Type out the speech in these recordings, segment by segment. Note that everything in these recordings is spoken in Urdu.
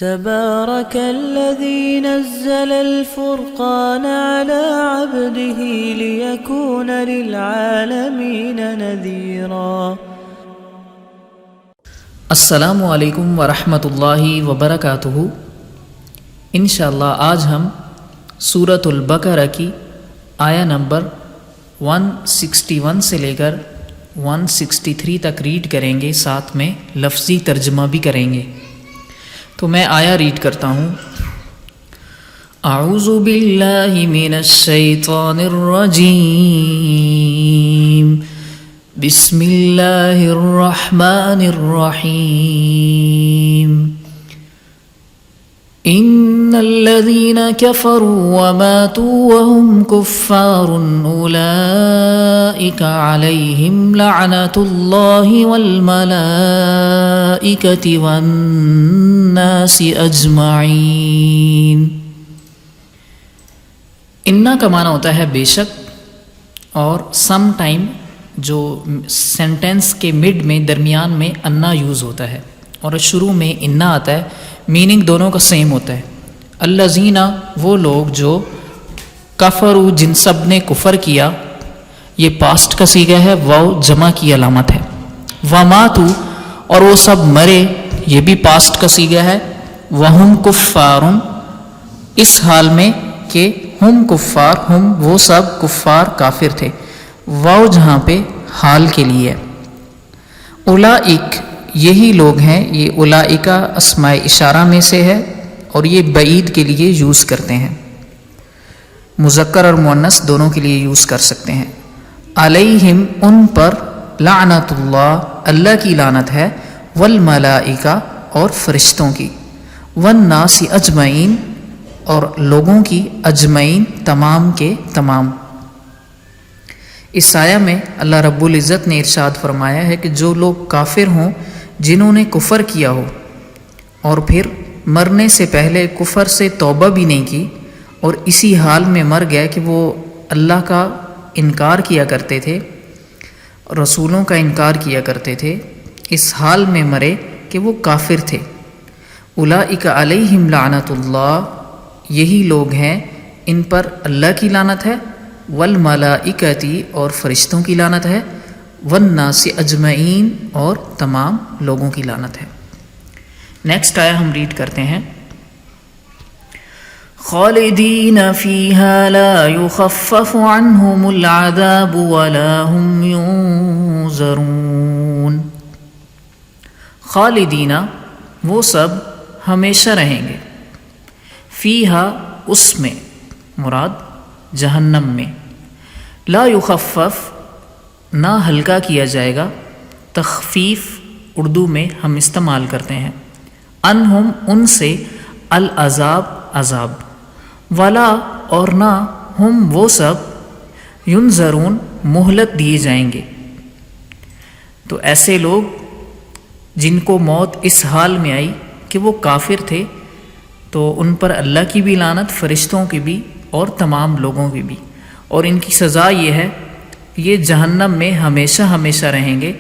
تبارك الذي نزل الفرقان على عبده ليكون للعالمين نذيرا۔ السلام علیکم ورحمۃ اللہ وبرکاتہ۔ انشاءاللہ آج ہم سورۃ البقرہ کی آیا نمبر 161 سے لے کر 163 تک ریڈ کریں گے، ساتھ میں لفظی ترجمہ بھی کریں گے۔ تو میں آیا ریڈ کرتا ہوں۔ اعوذ باللہ من الشیطان الرجیم، بسم اللہ الرحمن الرحیم۔ ان الذین کفروا وماتوا وهم کفار اولئک علیہم لعنۃ اللہ والملائکۃ والناس اجمعین۔ انا کا معنی ہوتا ہے بے شک، اور سم ٹائم جو سینٹینس کے مڈ میں درمیان میں انا یوز ہوتا ہے اور شروع میں انا آتا ہے، میننگ دونوں کا سیم ہوتا ہے۔ الذین وہ لوگ جو کفروا جن سب نے کفر کیا، یہ پاسٹ کا صیغہ ہے، واو جمع کی علامت ہے۔ وماتوا اور وہ سب مرے، یہ بھی پاسٹ کا صیغہ ہے۔ وہم کفار اس حال میں کہ ہم کفار، ہم وہ سب کفار کافر تھے، واو جہاں پہ حال کے لیے ہے۔ اولئک یہی لوگ ہیں، یہ اولئک اسماء اشارہ میں سے ہے اور یہ بعید کے لیے یوز کرتے ہیں، مذکر اور مؤنث دونوں کے لیے یوز کر سکتے ہیں۔ علیہم ان پر، لعنت اللہ اللہ کی لعنت ہے، والملائکہ اور فرشتوں کی، والناس اجمعین اور لوگوں کی، اجمعین تمام کے تمام۔ اس آیہ میں اللہ رب العزت نے ارشاد فرمایا ہے کہ جو لوگ کافر ہوں، جنہوں نے کفر کیا ہو اور پھر مرنے سے پہلے کفر سے توبہ بھی نہیں کی اور اسی حال میں مر گیا کہ وہ اللہ کا انکار کیا کرتے تھے، رسولوں کا انکار کیا کرتے تھے، اس حال میں مرے کہ وہ کافر تھے۔ اولئک علیہم لعنت اللہ، یہی لوگ ہیں ان پر اللہ کی لعنت ہے، والملائکۃ اور فرشتوں کی لعنت ہے، والناس اجمعین اور تمام لوگوں کی لعنت ہے۔ نیکسٹ آیا ہم ریڈ کرتے ہیں۔ خالدین فیہا لا یخفف عنہم العذاب ولا هم ینظرون۔ خالدین وہ سب ہمیشہ رہیں گے، فیہا اس میں، مراد جہنم میں، لا یخفف نہ ہلکا کیا جائے گا، تخفیف اردو میں ہم استعمال کرتے ہیں، انہم ان سے، العذاب عذاب، ولا اور نہ، ہم وہ سب، ینظرون مہلت دیے جائیں گے۔ تو ایسے لوگ جن کو موت اس حال میں آئی کہ وہ کافر تھے، تو ان پر اللہ کی بھی لعنت، فرشتوں کی بھی اور تمام لوگوں کی بھی، اور ان کی سزا یہ ہے، یہ جہنم میں ہمیشہ ہمیشہ رہیں گے۔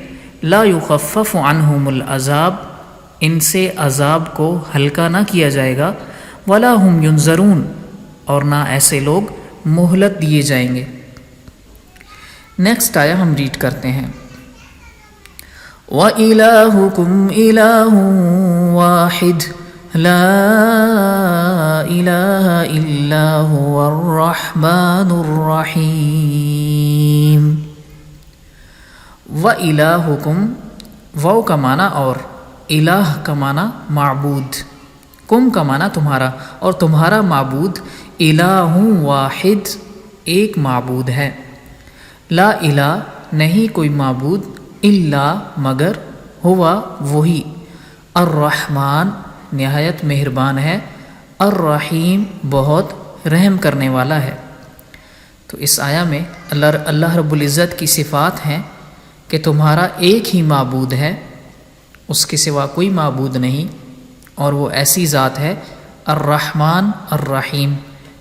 لا یخفف عنہم العذاب، ان سے عذاب کو ہلکا نہ کیا جائے گا، ولا هم ینظرون اور نہ ایسے لوگ مہلت دیے جائیں گے۔ نیکسٹ آیا ہم ریڈ کرتے ہیں۔ وَإِلَٰهُكُمْ إِلَٰهٌ وَاحِدٌ لا الہ الا هو الرحمن الرحیم۔ وَإِلَٰهُكُمْ وہ کا معنی اور، الہ کا معنی معبود، کم کا معنی تمہارا، اور تمہارا معبود، الہ واحد ایک معبود ہے، لا الہ نہیں کوئی معبود، الا مگر، ہوا وہی، الرحمن نہایت مہربان ہے، الرحیم بہت رحم کرنے والا ہے۔ تو اس آیہ میں اللہ رب العزت کی صفات ہیں کہ تمہارا ایک ہی معبود ہے، اس کے سوا کوئی معبود نہیں، اور وہ ایسی ذات ہے، الرحمن الرحیم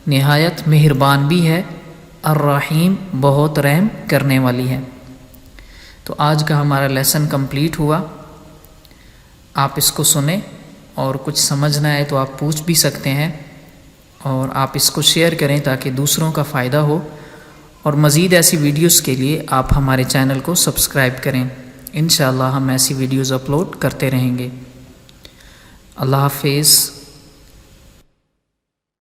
نہایت مہربان بھی ہے، الرحیم بہت رحم کرنے والی ہے۔ تو آج کا ہمارا لیسن کمپلیٹ ہوا، آپ اس کو سنیں اور کچھ سمجھنا ہے تو آپ پوچھ بھی سکتے ہیں، اور آپ اس کو شیئر کریں تاکہ دوسروں کا فائدہ ہو، اور مزید ایسی ویڈیوز کے لیے آپ ہمارے چینل کو سبسکرائب کریں۔ انشاءاللہ ہم ایسی ویڈیوز اپلوڈ کرتے رہیں گے۔ اللہ حافظ۔